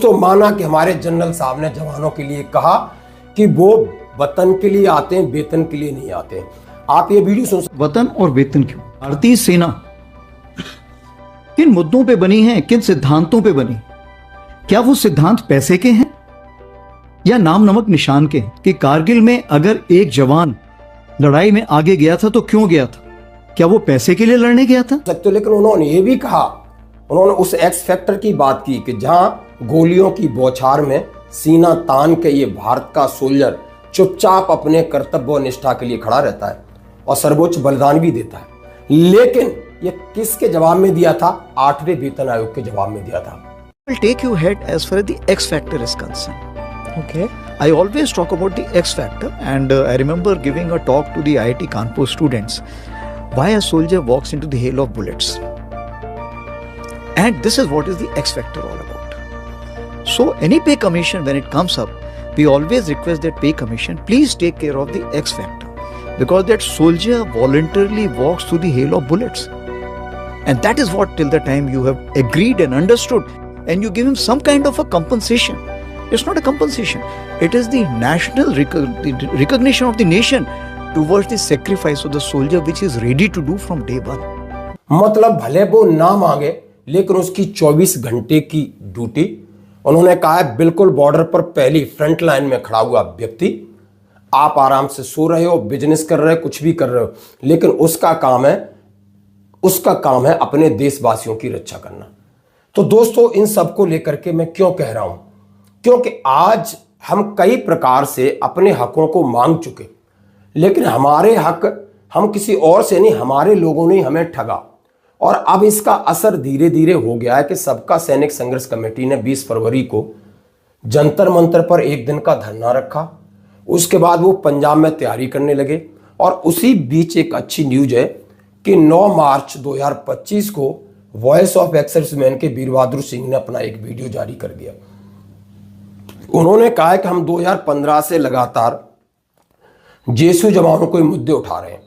तो माना कि हमारे जनरल साहब ने जवानों के लिए कहा कि वो वतन के लिए आते हैं, वेतन के लिए नहीं आते। आप ये वीडियो सुन वतन और वेतन क्यों? भारतीय सेना किन मुद्दों पे बनी है, किन सिद्धांतों पे बनी? क्या वो सिद्धांत पैसे के हैं या नाम नमक निशान के? कि कारगिल में अगर एक जवान लड़ाई में आगे गया था तो क्यों गया था? क्या वो पैसे के लिए लड़ने गया था? सकते, लेकिन उन्होंने ये भी कहा, उन्होंने उस एक्स फैक्टर की बात की कि जहां गोलियों की बौछार में सीना तान के ये भारत का सोल्जर चुपचाप अपने कर्तव्य और निष्ठा के लिए खड़ा रहता है और सर्वोच्च बलिदान भी देता है। लेकिन ये किसके जवाब में दिया था? 8वें वेतन आयोग के जवाब में दिया था। I'll take you ahead as far as the X factor is concerned. Okay. I always talk about the X factor, and I remember giving a talk to the IIT Kanpur students. Why a soldier walks into the hail of bullets? And this is what is the X factor all about. So any pay commission, when it comes up, we always request that pay commission, please take care of the X factor, because that soldier voluntarily walks through the hail of bullets. And that is what, till the time you have agreed and understood, and you give him some kind of a compensation. It's not a compensation. It is the national recognition of the nation towards the sacrifice of the soldier, which is ready to do from day one. मतलब भले वो ना मांगे, लेकिन उसकी 24 घंटे की duty, उन्होंने कहा है बिल्कुल बॉर्डर पर पहली फ्रंट लाइन में खड़ा हुआ व्यक्ति, आप आराम से सो रहे हो, बिजनेस कर रहे हो, कुछ भी कर रहे हो, लेकिन उसका काम है अपने देशवासियों की रक्षा करना। तो दोस्तों, इन सब को लेकर के मैं क्यों कह रहा हूं? क्योंकि आज हम कई प्रकार से अपने हकों को मांग चुके, लेकिन हमारे हक हम किसी और से नहीं, हमारे लोगों ने हमें ठगा। और अब इसका असर धीरे धीरे हो गया है कि सबका सैनिक संघर्ष कमेटी ने 20 फरवरी को जंतर मंतर पर एक दिन का धरना रखा। उसके बाद वो पंजाब में तैयारी करने लगे, और उसी बीच एक अच्छी न्यूज है कि 9 मार्च 2025 को वॉइस ऑफ एक्सर्विसमैन के वीर बहादुर सिंह ने अपना एक वीडियो जारी कर दिया। उन्होंने कहा है कि हम 2015 से लगातार जेएसयू जवानों को मुद्दे उठा रहे हैं,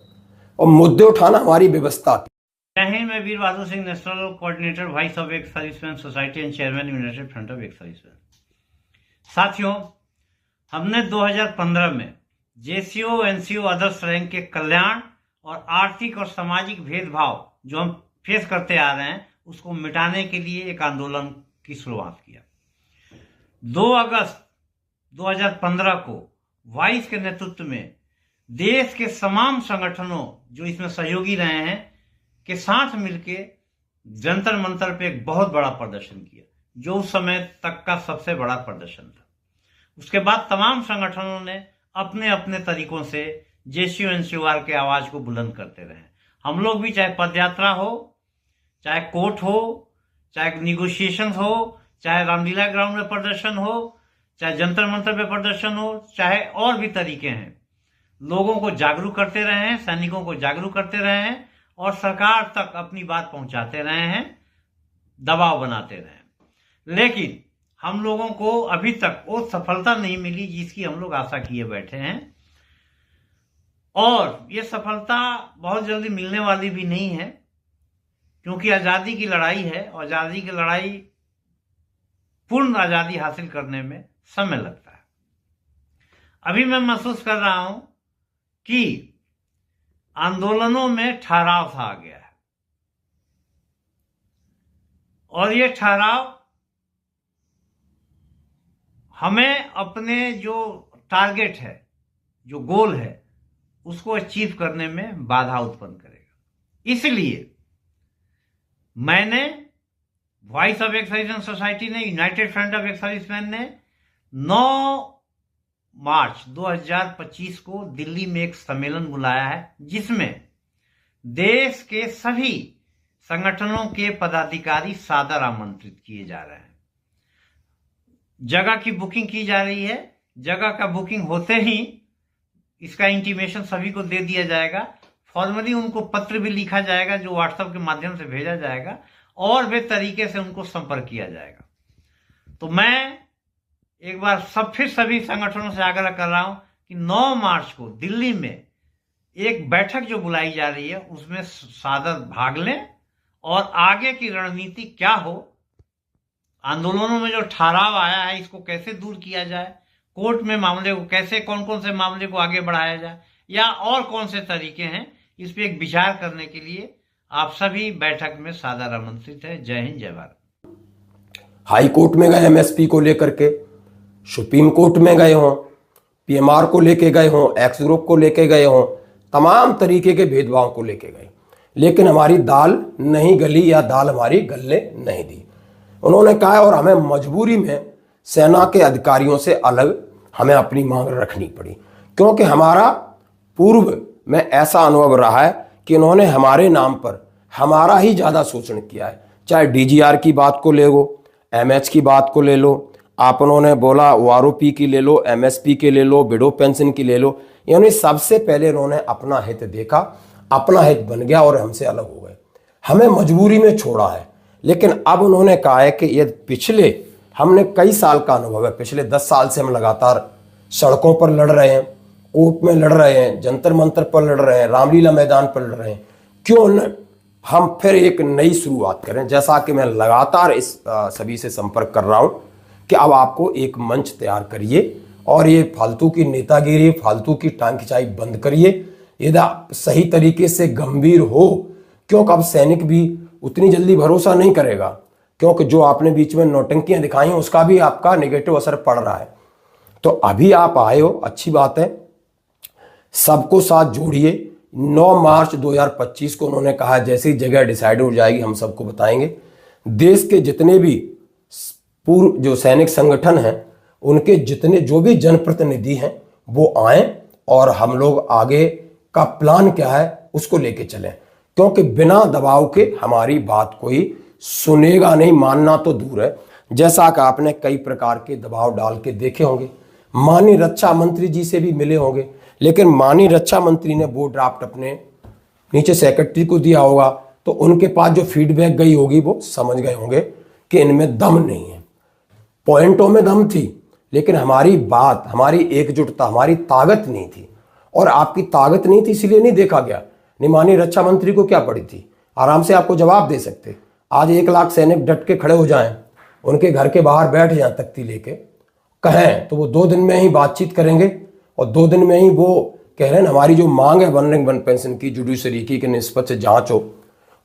और मुद्दे उठाना हमारी व्यवस्था थी। जय हिंद, मैं Veer Bahadur Singh, national coordinator voice of ex serviceman society and chairman united front of ex serviceman. साथियों, हमने 2015 में जेसीओ एनसीओ आदर्श रैंक के कल्याण और आर्थिक और सामाजिक भेदभाव जो हम फेस करते आ रहे हैं, उसको मिटाने के लिए एक आंदोलन की शुरुआत किया। 2 अगस्त 2015 को वाइस के नेतृत्व में देश के तमाम संगठनों जो इसमें सहयोगी रहे हैं के साथ मिलके जंतर मंतर पे एक बहुत बड़ा प्रदर्शन किया, जो उस समय तक का सबसे बड़ा प्रदर्शन था। उसके बाद तमाम संगठनों ने अपने अपने तरीकों से जेसीओ एनसीओआर के आवाज को बुलंद करते रहे। हम लोग भी, चाहे पदयात्रा हो, चाहे कोर्ट हो, चाहे निगोशिएशन हो, चाहे रामलीला ग्राउंड में प्रदर्शन हो, चाहे जंतर मंतर पे प्रदर्शन हो, चाहे और भी तरीके हैं, लोगों को जागरूक करते रहे हैं, सैनिकों को जागरूक करते रहे हैं, और सरकार तक अपनी बात पहुंचाते रहे हैं, दबाव बनाते रहे हैं। लेकिन हम लोगों को अभी तक वो सफलता नहीं मिली जिसकी हम लोग आशा किए बैठे हैं, और ये सफलता बहुत जल्दी मिलने वाली भी नहीं है, क्योंकि आज़ादी की लड़ाई है, और आज़ादी की लड़ाई, पूर्ण आज़ादी हासिल करने में समय लगता है। अभी मैं महसूस कर रहा हूं कि आंदोलनों में ठहराव सा आ गया है, और ये ठहराव हमें अपने जो टारगेट है, जो गोल है, उसको अचीव करने में बाधा उत्पन्न करेगा। इसलिए मैंने, voice of ex serviceman society ने, united front of ex serviceman ने 9 मार्च 2025 को दिल्ली में एक सम्मेलन बुलाया है, जिसमें देश के सभी संगठनों के पदाधिकारी सादर आमंत्रित किए जा रहे हैं। जगह की बुकिंग की जा रही है। जगह का बुकिंग होते ही इसका इंटीमेशन सभी को दे दिया जाएगा। फॉर्मली उनको पत्र भी लिखा जाएगा, जो व्हाट्सएप के माध्यम से भेजा जाएगा, और वे तरीके से उनको संपर्क किया जाएगा। तो मैं एक बार फिर सभी संगठनों से आग्रह कर रहा हूं कि 9 मार्च को दिल्ली में एक बैठक जो बुलाई जा रही है, उसमें सादर भाग लें, और आगे की रणनीति क्या हो, आंदोलनों में जो ठहराव आया है इसको कैसे दूर किया जाए, कोर्ट में मामले को कैसे, कौन कौन से मामले को आगे बढ़ाया जाए, या और कौन से तरीके हैं, इस पे एक विचार करने के लिए आप सभी बैठक में सादर आमंत्रित है। जय हिंद, जय भारत। हाई कोर्ट में गए एमएसपी को लेकर के, सुप्रीम कोर्ट में गए हों, पीएमआर को लेके गए हों, एक्स ग्रुप को लेके गए हों, तमाम तरीके के भेदभाव को लेके गए, लेकिन हमारी दाल नहीं गली या दाल हमारी गलने नहीं दी। उन्होंने कहा और हमें मजबूरी में सेना के अधिकारियों से अलग हमें अपनी मांग रखनी पड़ी, क्योंकि हमारा पूर्व में ऐसा अनुभव रहा है कि इन्होंने हमारे नाम पर हमारा ही ज़्यादा शोषण किया है। चाहे डीजीआर की बात को ले लो, एमएच की बात को ले लो, आप उन्होंने बोला ओआरओपी की ले लो, एमएसपी की ले लो, विडो पेंशन की ले लो, यानी सबसे पहले इन्होंने अपना हित देखा, अपना हित बन गया और हमसे अलग हो गए, हमें मजबूरी में छोड़ा है। लेकिन अब उन्होंने कहा है कि ये पिछले हमने कई साल का अनुभव है, पिछले 10 साल से हम लगातार सड़कों पर लड़ रहे हैं, कोर्ट में लड़ रहे हैं, जंतर मंतर पर लड़ रहे हैं, रामलीला मैदान पर लड़ रहे हैं, क्यों न हम फिर एक नई शुरुआत करें। जैसा कि मैं लगातार इस सभी से संपर्क कर रहा हूं कि अब आपको एक मंच तैयार करिए और ये फालतू की नेतागिरी, फालतू की टांग खिंचाई बंद करिए, यदि आप सही तरीके से गंभीर हो, क्योंकि अब सैनिक भी उतनी जल्दी भरोसा नहीं करेगा, क्योंकि जो आपने बीच में नौटंकियां दिखाई हैं उसका भी आपका नेगेटिव असर पड़ रहा है। तो अभी आप आए हो, अच्छी बात है, सबको साथ जोड़िए। 9 मार्च 2025 को उन्होंने कहा जैसे ही जगह डिसाइड हो जाएगी हम सबको बताएंगे। देश के जितने भी पूर्व जो सैनिक संगठन हैं उनके जितने जो भी जनप्रतिनिधि हैं वो आएं और हम लोग आगे का प्लान क्या है उसको लेके चलें, क्योंकि बिना दबाव के हमारी बात कोई सुनेगा नहीं, मानना तो दूर है। जैसा कि आपने कई प्रकार के दबाव डाल के देखे होंगे, माननीय रक्षा मंत्री जी से भी मिले होंगे, लेकिन माननीय रक्षा मंत्री ने वो ड्राफ्ट अपने नीचे सेक्रेटरी को दिया होगा, तो उनके पास जो फीडबैक गई होगी वो समझ गए होंगे कि इनमें दम नहीं है। पॉइंटों में दम थी, लेकिन हमारी बात, हमारी एकजुटता, हमारी ताकत नहीं थी, और आपकी ताकत नहीं थी इसलिए नहीं देखा गया। नहीं, माननीय रक्षा मंत्री को क्या पड़ी थी, आराम से आपको जवाब दे सकते। आज 1 लाख सैनिक डट के खड़े हो जाएं, उनके घर के बाहर बैठ जाएं तख्ती लेके, कहें तो वो 2 दिन में ही बातचीत करेंगे और 2 दिन में ही वो कह रहे हैं हमारी जो मांग है 1 रैंक 1 पेंशन की, जुडिशरी की, कि निस्बत से जांच हो,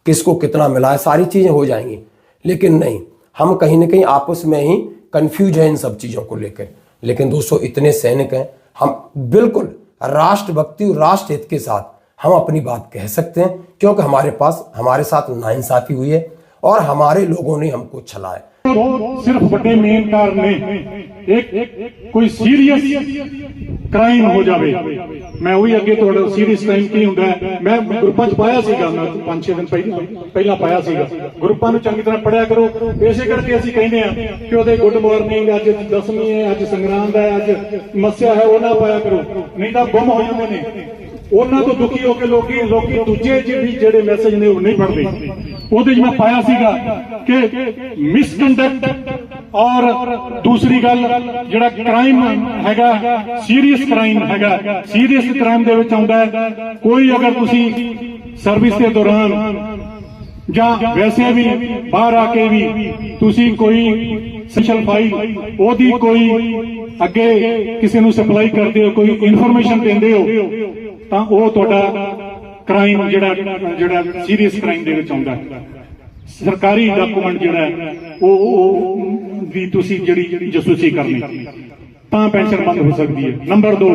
किसको कितना मिला है, सारी चीजें हो जाएंगी। लेकिन नहीं, हम कहीं ना कहीं आपस में ही कंफ्यूज हैं इन सब चीजों को लेकर। लेकिन दोस्तों, इतने सैनिक हैं, हम बिल्कुल राष्ट्रभक्ति और राष्ट्र हित के साथ हम अपनी बात कह सकते हैं, क्योंकि हमारे साथ नाइंसाफी हुई है और हमारे लोगों ने हमको छला है। तो सिर्फ बड़े मेनकार ने एक कोई सीरियस क्राइम हो जावे, मैं वही अगे थोड़ा सीरियस क्राइम की हुंदा है, मैं ग्रुपां च पाया सीगा, मैं 5-6 दिन पहला पाया सीगा। ग्रुपां नूं चंगी तरह पढ़िया करो, इसे करके ਅਸੀਂ ਕਹਿੰਦੇ ਆ ਕਿ ਉਹਦੇ ਗੁੱਡ ਮਾਰਨਿੰਗ, ਅੱਜ 10ਵੀਂ है, ਅੱਜ संग्रांद है, ਅੱਜ ਮੱਸਿਆ है, ਉਹ ਨਾ ਪਾਇਆ ਕਰੋ, ਨਹੀਂ ਤਾਂ ਗੁੰਮ ਹੋ ਜਾਂਦੇ ਨੇ। ਉਹਨਾਂ ਤੋਂ ਦੁਖੀ ਹੋ ਕੇ ਲੋਕੀ ਦੂਜੇ ਜਿਹੜੇ ਮੈਸੇਜ ਨੇ ਉਹ ਨਹੀਂ ਪੜ੍ਹਦੇ। ਉਹਦੇ 'ਚ ਮੈਂ ਪਾਇਆ ਸੀਗਾ ਕਿ ਮਿਸਕੰਡਕਟ और दूसरी गल जिहड़ा क्राइम हैगा, सीरियस क्राइम हैगा, सीरियस क्राइम दे विच आउंदा है कोई अगर तुसी सर्विस के दौरान जां वैसे भी बाहर आके भी तुसी कोई स्पेशल फाइल ओदी कोई अगे किसी नूं सप्लाई करदे हो, कोई इन्फॉर्मेशन देंदे हो, तां ओह तुहाडा क्राइम जिहड़ा सीरियस क्राइम दे विच आउंदा है। सरकारी डॉक्यूमेंट जिहड़ा है ਉਹ ਵੀ ਤੁਸੀਂ ਜਿਹੜੀ ਜਸੂਸੀ ਕਰਨੀ ਤਾਂ ਪੈਨਸ਼ਨ ਬੰਦ ਹੋ ਸਕਦੀ ਹੈ। ਨੰਬਰ 2,